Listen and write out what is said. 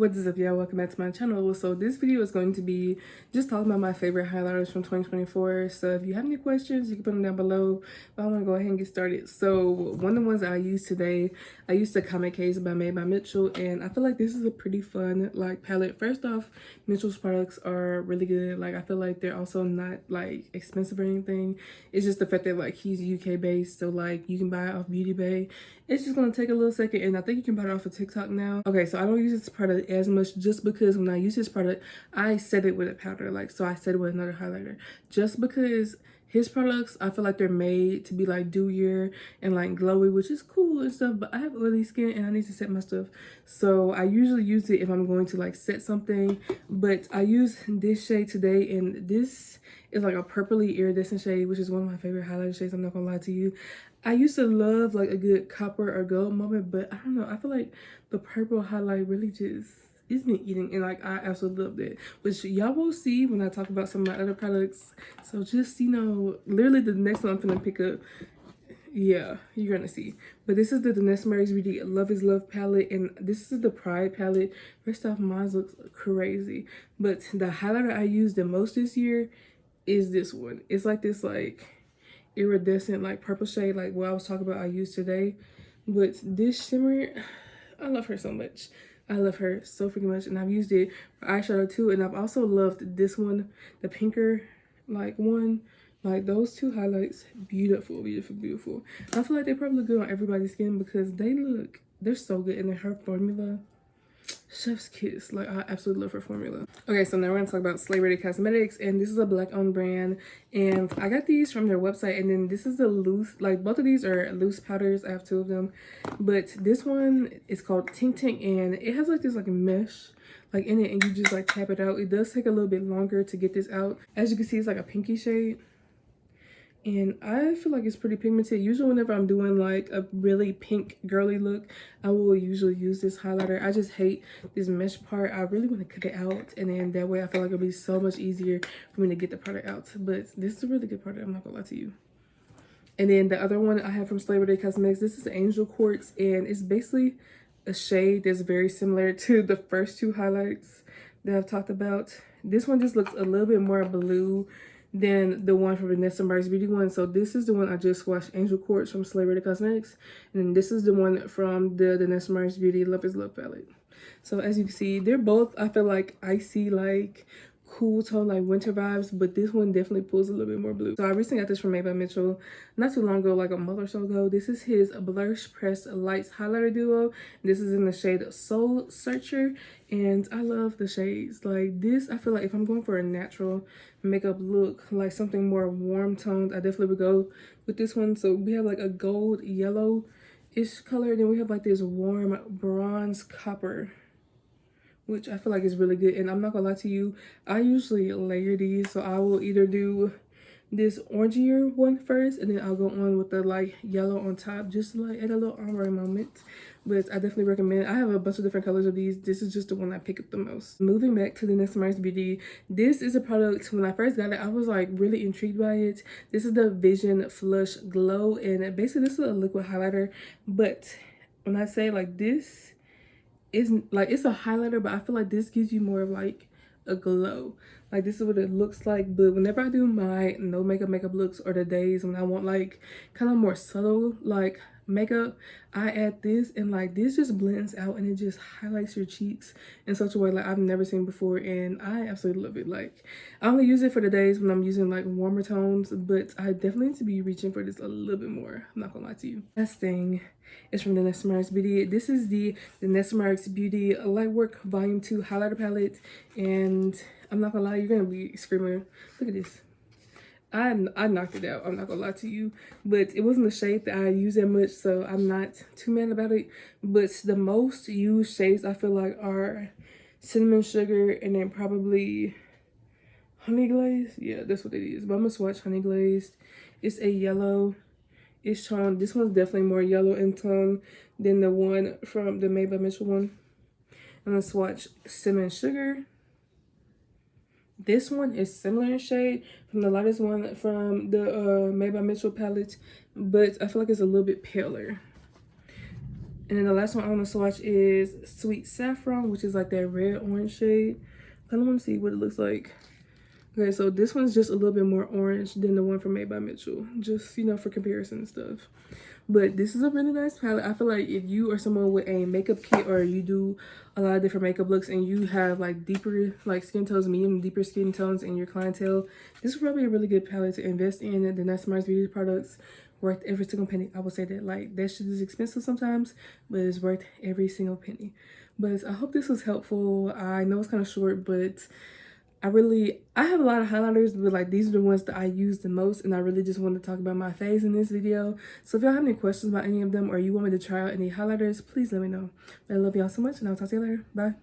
What is up, y'all? Welcome back to my channel. So this video is going to be just talking about my favorite highlighters from 2024. So if you have any questions, you can put them down below. But I'm gonna go ahead and get started. So one of the ones I used today, I used the Comic Case by Made by Mitchell, and I feel like this is a pretty fun like palette. First off, Mitchell's products are really good. Like I feel like they're also not like expensive or anything. It's just the fact that like he's UK based, so like you can buy it off Beauty Bay. It's just gonna take a little second, and I think you can buy it off of TikTok now. Okay, so I don't use this product as much just because when I use this product, I set it with a powder. Like, so I set it with another highlighter. Just because his products, I feel like they're made to be like dewier and like glowy, which is cool and stuff, but I have oily skin and I need to set my stuff. So I usually use it if I'm going to like set something, but I use this shade today, and this is like a purpley iridescent shade, which is one of my favorite highlighter shades. I'm not gonna lie to you. I used to love like a good copper or gold moment, but I don't know. I feel like the purple highlight really just it's been eating, and like I absolutely loved it, which y'all will see when I talk about some of my other products. So just, you know, literally the next one I'm gonna pick up, yeah, you're gonna see. But this is the Danessa Murray's Beauty Love is Love palette, and this is the Pride palette. First off, mine looks crazy, but the highlighter I used the most this year is this one. It's like this like iridescent like purple shade, like what I was talking about I used today. But this shimmer, I love her so much. I love her so freaking much, and I've used it for eyeshadow too. And I've also loved this one, the pinker like one. Like those two highlights, beautiful, beautiful, beautiful. I feel like they probably look good on everybody's skin because they're so good. And then her formula, chef's kiss. Like I absolutely love her formula. Okay, so now we're gonna talk about Slay Ready Cosmetics, and this is a black owned brand, and I got these from their website. And then this is the loose, like both of these are loose powders. I have two of them, but this one is called Tink Tink, and it has like this like mesh like in it, and you just like tap it out. It does take a little bit longer to get this out. As you can see, it's like a pinky shade, and I feel like it's pretty pigmented. Usually whenever I'm doing like a really pink girly look, I will usually use this highlighter. I just hate this mesh part. I really want to cut it out, and then that way I feel like it'll be so much easier for me to get the product out. But this is a really good product, I'm not gonna lie to you. And then the other one I have from Slay Ready Cosmetics, this is Angel Quartz, and it's basically a shade that's very similar to the first two highlights that I've talked about. This one just looks a little bit more blue than the one from Danessa Murray's Beauty one. So this is the one I just swatched, Angel Quartz from Slay Ready Cosmetics. And then this is the one from the Danessa Murray's Beauty Love is Love palette. So as you can see, they're both, I feel like, icy, like cool tone, like winter vibes, but this one definitely pulls a little bit more blue. So I recently got this from Made by Mitchell not too long ago, like a month or so ago. This is his Blush Pressed Lights highlighter duo. This is in the shade Soul Searcher, and I love the shades. Like this, I feel like if I'm going for a natural makeup look, like something more warm toned, I definitely would go with this one. So we have like a gold yellow-ish color, then we have like this warm bronze copper, which I feel like is really good. And I'm not gonna lie to you, I usually layer these, so I will either do this orangier one first, and then I'll go on with the like yellow on top, just to like add a little ombre moment. But I definitely recommend. I have a bunch of different colors of these. This is just the one I pick up the most. Moving back to the Danessa Murray's Beauty, this is a product, when I first got it, I was like really intrigued by it. This is the Vision Flush Glow, and basically this is a liquid highlighter. But when I say like this, it's like it's a highlighter, but I feel like this gives you more of like a glow. Like this is what it looks like. But whenever I do my no makeup looks, or the days when I want like kind of more subtle like makeup, I add this, and like this just blends out and it just highlights your cheeks in such a way like I've never seen before, and I absolutely love it. Like I only use it for the days when I'm using like warmer tones, but I definitely need to be reaching for this a little bit more, I'm not gonna lie to you. Last thing is from the Danessa Murray's Beauty. This is the Danessa Murray's Beauty Lightwork Volume 2 highlighter palette, and I'm not gonna lie, you're gonna be screaming. Look at this. I knocked it out, I'm not gonna lie to you, but it wasn't a shade that I use that much, so I'm not too mad about it. But the most used shades I feel like are Cinnamon Sugar, and then probably Honey Glazed. Yeah, that's what it is. But I'm gonna swatch Honey Glazed. It's a yellow-ish tone. This one's definitely more yellow in tone than the one from the Made by Mitchell one. I'm gonna swatch Cinnamon Sugar. This one is similar in shade from the lightest one from the Made by Mitchell palette, but I feel like it's a little bit paler. And then the last one I want to swatch is Sweet Saffron, which is like that red orange shade. I kind of want to see what it looks like. Okay, so this one's just a little bit more orange than the one from Made by Mitchell. Just, you know, for comparison and stuff. But this is a really nice palette. I feel like if you are someone with a makeup kit or you do a lot of different makeup looks and you have like deeper like skin tones, medium, deeper skin tones in your clientele, this is probably a really good palette to invest in. The Nice Mars Beauty products worth every single penny. I will say that. Like, that shit is expensive sometimes, but it's worth every single penny. But I hope this was helpful. I know it's kind of short, but I have a lot of highlighters, but like these are the ones that I use the most, and I really just wanted to talk about my faves in this video. So if y'all have any questions about any of them or you want me to try out any highlighters, please let me know. I love y'all so much, and I'll talk to you later. Bye.